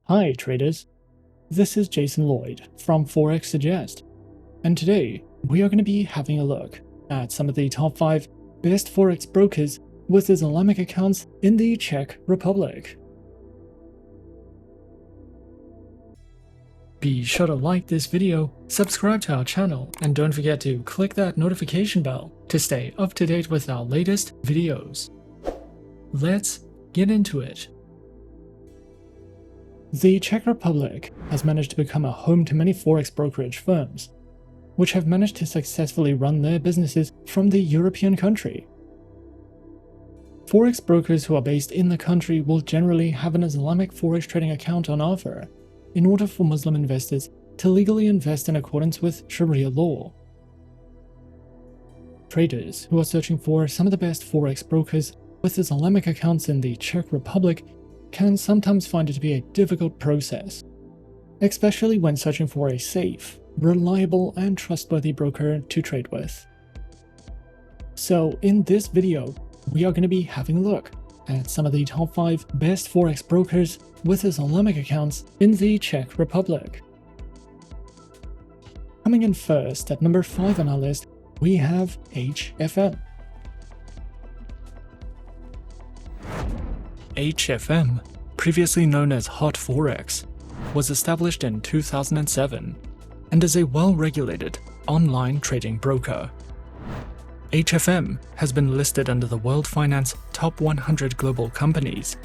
Hi traders, this is Jason Lloyd from Forexsuggest, and today we are going to be having a look at some of the top 5 best Forex brokers with Islamic accounts in the Czech Republic. Be sure to like this video, subscribe to our channel, and don't forget to click that notification bell to stay up to date with our latest videos. Let's get into it. The Czech Republic has managed to become a home to many Forex brokerage firms, which have managed to successfully run their businesses from the European country. Forex brokers who are based in the country will generally have an Islamic Forex trading account on offer in order for Muslim investors to legally invest in accordance with Sharia law. Traders who are searching for some of the best Forex brokers with Islamic accounts in the Czech Republic can sometimes find it to be a difficult process, especially when searching for a safe, reliable, and trustworthy broker to trade with. So in this video, we are going to be having a look at some of the top 5 best Forex brokers with Islamic accounts in the Czech Republic. Coming in first at number 5 on our list, we have HFM. HFM, previously known as HotForex, was established in 2007 and is a well-regulated online trading broker. HFM has been listed under the World Finance Top 100 Global Companies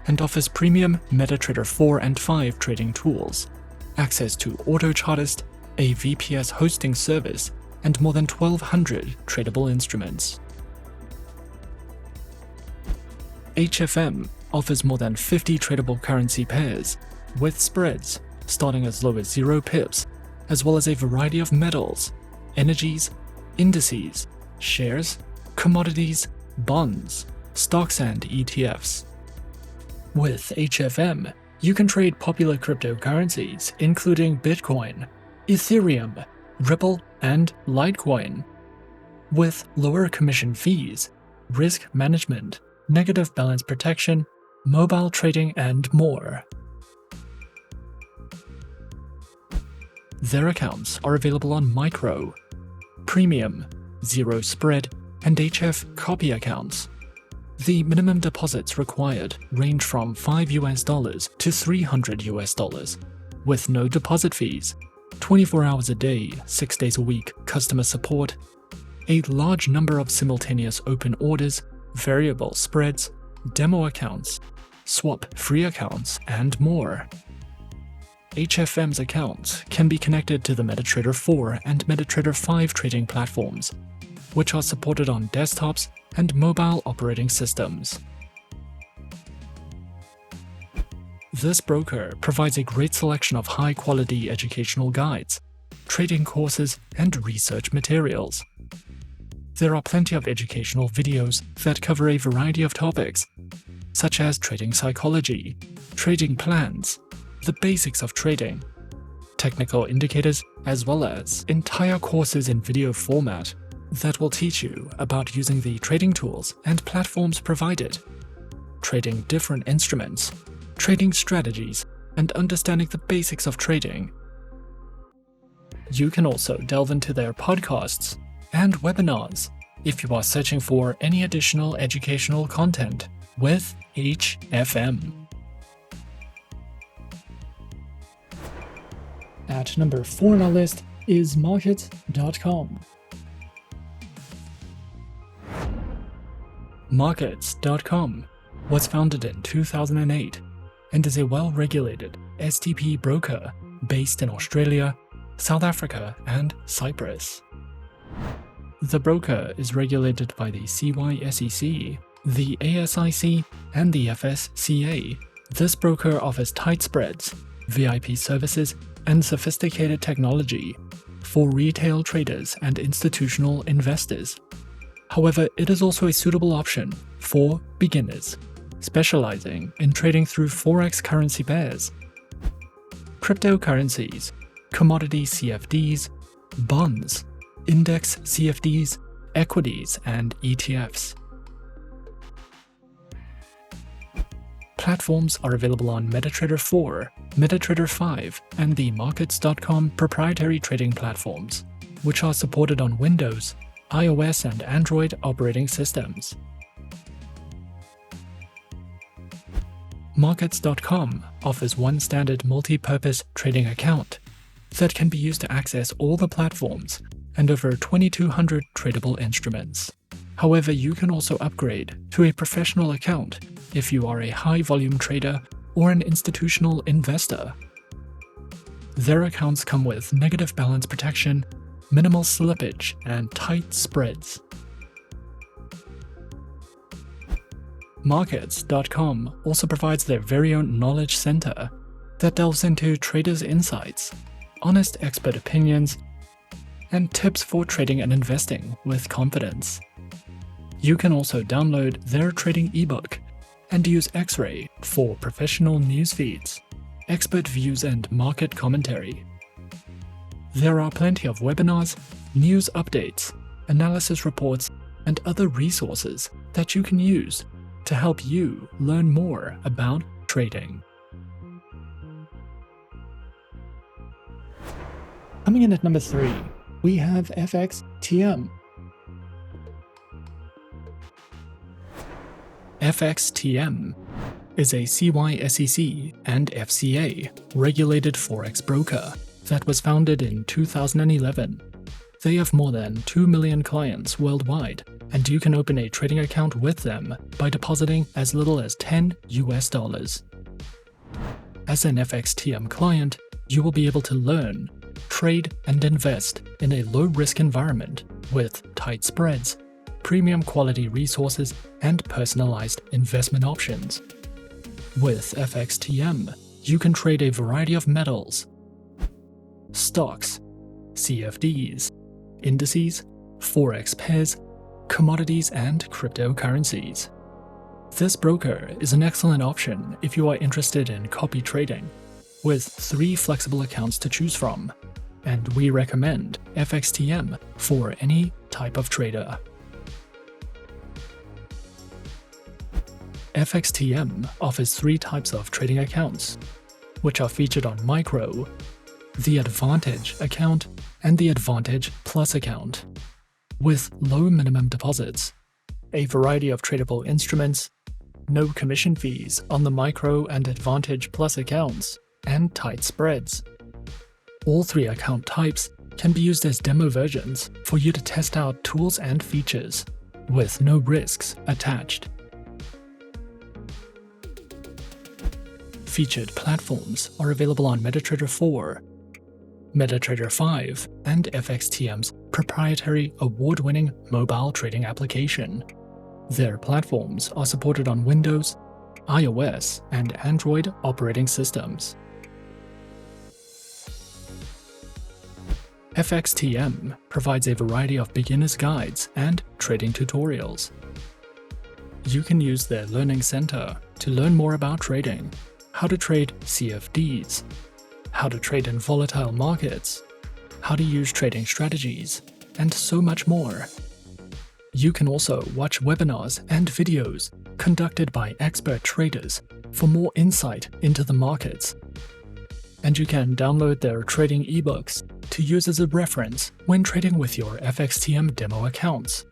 and offers premium MetaTrader 4 and 5 trading tools, access to AutoChartist, a VPS hosting service, and more than 1,200 tradable instruments. HFM offers more than 50 tradable currency pairs, with spreads starting as low as 0 pips, as well as a variety of metals, energies, indices, shares, commodities, bonds, stocks, and ETFs. With HFM, you can trade popular cryptocurrencies including Bitcoin, Ethereum, Ripple, and Litecoin, with lower commission fees, risk management, negative balance protection, mobile trading, and more. Their accounts are available on Micro, Premium, Zero Spread, and HF Copy accounts. The minimum deposits required range from $5 to $300, with no deposit fees, 24 hours a day, 6 days a week customer support, a large number of simultaneous open orders, variable spreads, demo accounts, swap-free accounts, and more. HFM's accounts can be connected to the MetaTrader 4 and MetaTrader 5 trading platforms, which are supported on desktops and mobile operating systems. This broker provides a great selection of high-quality educational guides, trading courses, and research materials. There are plenty of educational videos that cover a variety of topics, such as trading psychology, trading plans, the basics of trading, technical indicators, as well as entire courses in video format that will teach you about using the trading tools and platforms provided, trading different instruments, trading strategies, and understanding the basics of trading. You can also delve into their podcasts and webinars if you are searching for any additional educational content with HFM. At number 4 on our list is Markets.com. Markets.com was founded in 2008 and is a well-regulated STP broker based in Australia, South Africa, and Cyprus. The broker is regulated by the CYSEC, the ASIC, and the FSCA. This broker offers tight spreads, VIP services, and sophisticated technology for retail traders and institutional investors. However, it is also a suitable option for beginners, specializing in trading through Forex currency pairs, cryptocurrencies, commodity CFDs, bonds, index CFDs, equities, and ETFs. Platforms are available on MetaTrader 4, MetaTrader 5, and the Markets.com proprietary trading platforms, which are supported on Windows, iOS, and Android operating systems. Markets.com offers one standard multi-purpose trading account that can be used to access all the platforms and over 2,200 tradable instruments. However, you can also upgrade to a professional account if you are a high-volume trader or an institutional investor. Their accounts come with negative balance protection, minimal slippage, and tight spreads. Markets.com also provides their very own knowledge center that delves into traders' insights, honest expert opinions, and tips for trading and investing with confidence. You can also download their trading ebook and use X-Ray for professional news feeds, expert views, and market commentary. There are plenty of webinars, news updates, analysis reports, and other resources that you can use to help you learn more about trading. Coming in at number 3, we have FXTM. FXTM is a CYSEC and FCA regulated Forex broker that was founded in 2011. They have more than 2 million clients worldwide, and you can open a trading account with them by depositing as little as $10 US. As an FXTM client, you will be able to learn, trade, and invest in a low-risk environment with tight spreads, premium quality resources, and personalized investment options. With FXTM, you can trade a variety of metals, stocks, CFDs, indices, Forex pairs, commodities, and cryptocurrencies. This broker is an excellent option if you are interested in copy trading, with 3 flexible accounts to choose from, and we recommend FXTM for any type of trader. FXTM offers 3 types of trading accounts, which are featured on Micro, the Advantage account, and the Advantage Plus account, with low minimum deposits, a variety of tradable instruments, no commission fees on the Micro and Advantage Plus accounts, and tight spreads. All 3 account types can be used as demo versions for you to test out tools and features, with no risks attached. Featured platforms are available on MetaTrader 4, MetaTrader 5, and FXTM's proprietary award-winning mobile trading application. Their platforms are supported on Windows, iOS, and Android operating systems. FXTM provides a variety of beginner's guides and trading tutorials. You can use their Learning Center to learn more about trading, how to trade CFDs, how to trade in volatile markets, how to use trading strategies, and so much more. You can also watch webinars and videos conducted by expert traders for more insight into the markets. And you can download their trading ebooks to use as a reference when trading with your FXTM demo accounts,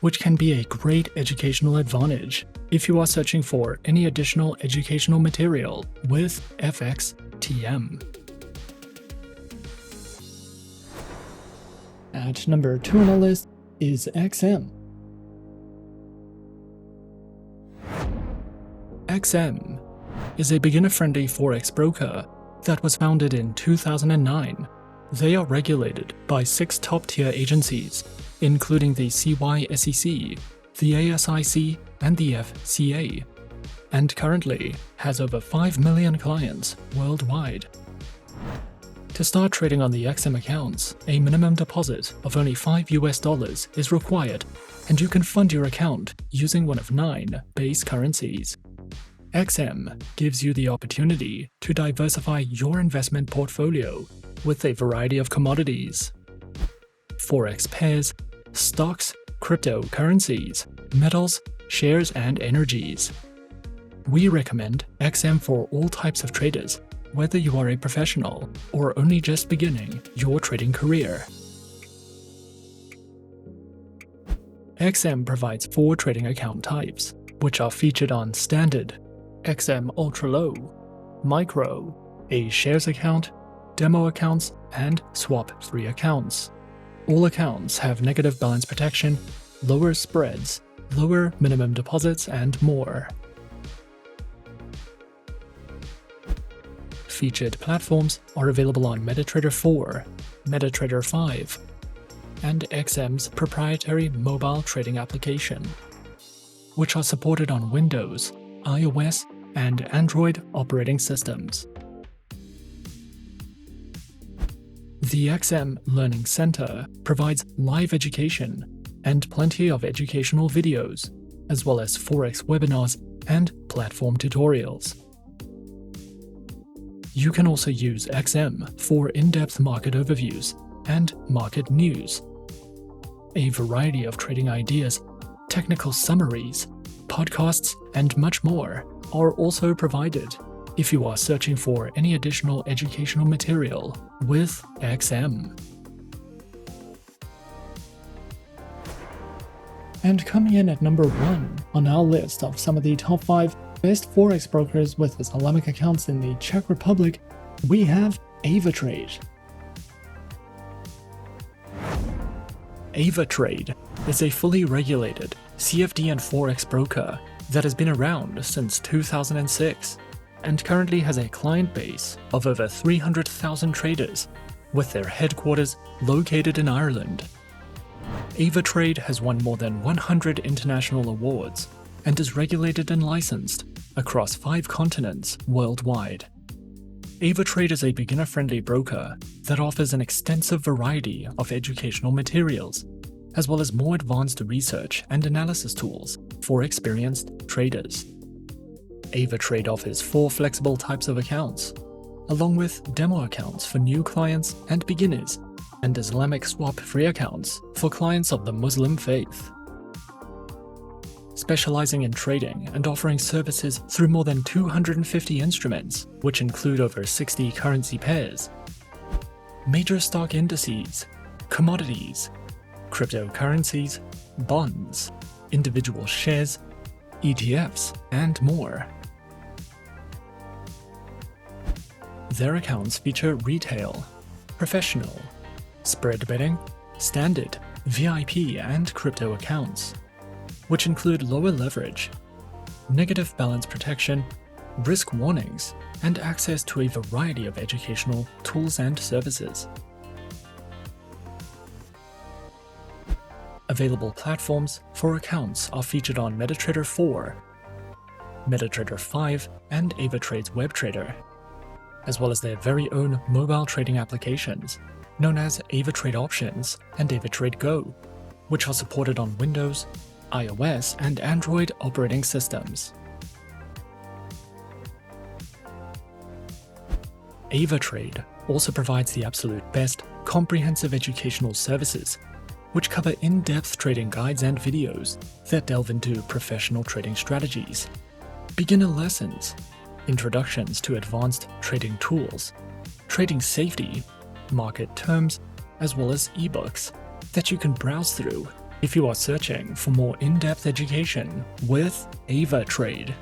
which can be a great educational advantage if you are searching for any additional educational material with FXTM. At number 2 on our list is XM. XM is a beginner-friendly Forex broker that was founded in 2009. They are regulated by 6 top-tier agencies, including the CYSEC, the ASIC, and the FCA, and currently has over 5 million clients worldwide. To start trading on the XM accounts, a minimum deposit of only $5 US is required, and you can fund your account using one of 9 base currencies. XM gives you the opportunity to diversify your investment portfolio with a variety of commodities, Forex pairs, stocks, cryptocurrencies, metals, shares, and energies. We recommend XM for all types of traders whether you are a professional or only just beginning your trading career. XM provides 4 trading account types, which are featured on Standard, XM Ultra Low, Micro, a Shares account, Demo accounts, and Swap-free accounts. All accounts have negative balance protection, lower spreads, lower minimum deposits, and more. Featured platforms are available on MetaTrader 4, MetaTrader 5, and XM's proprietary mobile trading application, which are supported on Windows, iOS, and Android operating systems. The XM Learning Center provides live education and plenty of educational videos, as well as Forex webinars and platform tutorials. You can also use XM for in-depth market overviews and market news. A variety of trading ideas, technical summaries, podcasts, and much more are also provided if you are searching for any additional educational material with XM. And coming in at number 1 on our list of some of the top 5 best Forex brokers with Islamic accounts in the Czech Republic, we have Avatrade. Avatrade is a fully regulated CFD and Forex broker that has been around since 2006 and currently has a client base of over 300,000 traders, with their headquarters located in Ireland. Avatrade has won more than 100 international awards and is regulated and licensed across 5 continents worldwide. Avatrade is a beginner-friendly broker that offers an extensive variety of educational materials, as well as more advanced research and analysis tools for experienced traders. Avatrade offers 4 flexible types of accounts, along with demo accounts for new clients and beginners, and Islamic swap-free accounts for clients of the Muslim faith. Specializing in trading and offering services through more than 250 instruments, which include over 60 currency pairs, major stock indices, commodities, cryptocurrencies, bonds, individual shares, ETFs, and more. Their accounts feature retail, professional, spread betting, standard, VIP, and crypto accounts, which include lower leverage, negative balance protection, risk warnings, and access to a variety of educational tools and services. Available platforms for accounts are featured on MetaTrader 4, MetaTrader 5, and Avatrade's WebTrader, as well as their very own mobile trading applications, known as Avatrade Options and Avatrade Go, which are supported on Windows, iOS, and Android operating systems. Avatrade also provides the absolute best comprehensive educational services, which cover in-depth trading guides and videos that delve into professional trading strategies, beginner lessons, introductions to advanced trading tools, trading safety, market terms, as well as ebooks that you can browse through if you are searching for more in-depth education with Avatrade.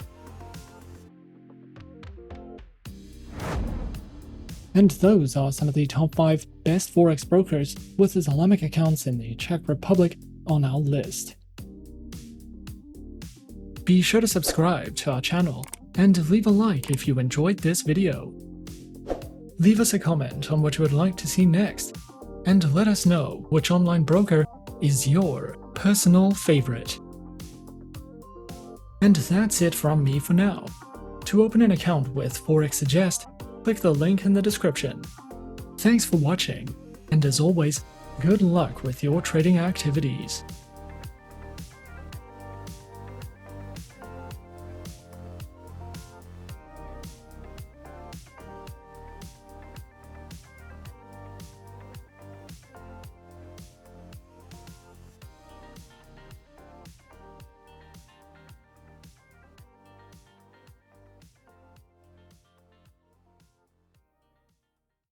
And those are some of the top 5 best Forex brokers with Islamic accounts in the Czech Republic on our list. Be sure to subscribe to our channel and leave a like if you enjoyed this video. Leave us a comment on what you would like to see next, and let us know which online broker is your personal favorite. And that's it from me for now. To open an account with Forexsuggest, click the link in the description. Thanks for watching, and as always, good luck with your trading activities.